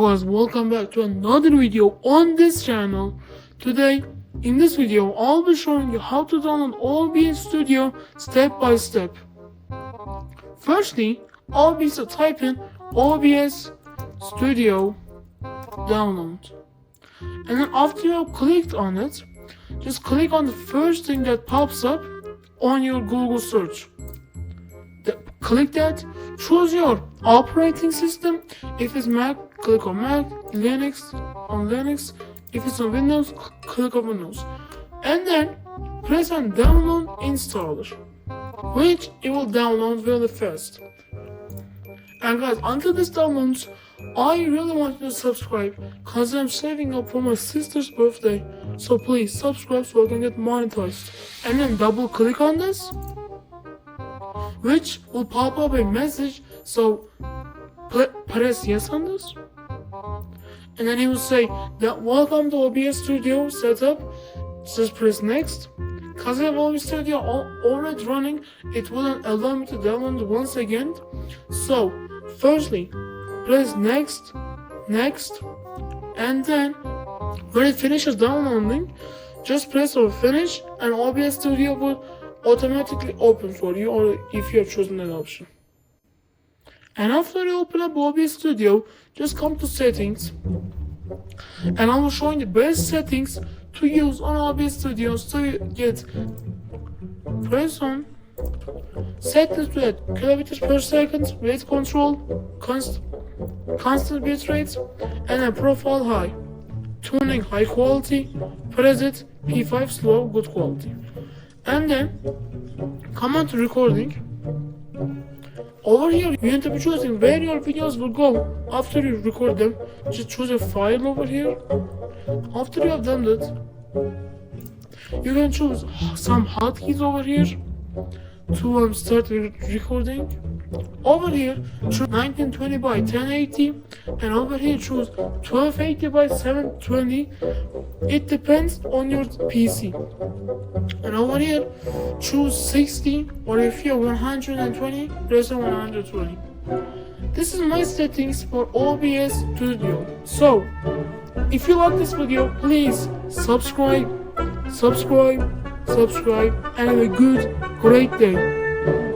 guys, welcome back to another video on this channel. Today, in this video, I'll be showing you how to download OBS Studio step by step. Firstly, I'll be to type in OBS Studio download. And then after you have clicked on it, just click on the first thing that pops up on your Google search. Click that, choose your operating system. If it's Mac, click on Mac, Linux on Linux. If it's on Windows, click on Windows. And then press on download installer, which it will download really fast. And guys, until this downloads, I really want you to subscribe because I'm saving up for my sister's birthday. So please subscribe so I can get monetized. And then double click on this, which will pop up a message. So press yes on this, and then it will say that welcome to OBS Studio setup. Just press next. Because I have OBS Studio already running, it wouldn't allow me to download it once again. So firstly, press next, and then when it finishes downloading, just press on finish and OBS Studio will automatically open for you, or if you have chosen that option. And after you open up OBS Studio, just come to settings, and I will show you the best settings to use on OBS Studio. So you get, press on settings to add kilometers per second, rate control, constant bit rates, and a profile high, tuning high quality, preset P5 slow good quality. And then come on to recording. Over here you need to be choosing where your videos will go after you record them. Just choose a file over here. After you have done that, you can choose some hotkeys over here to start recording. Over here choose 1920 by 1080, and over here choose 1280 by 720. It depends on your PC. And over here choose 60, or if you're 120, press on 120. This is my settings for OBS Studio. So if you like this video, please subscribe, and have a great day.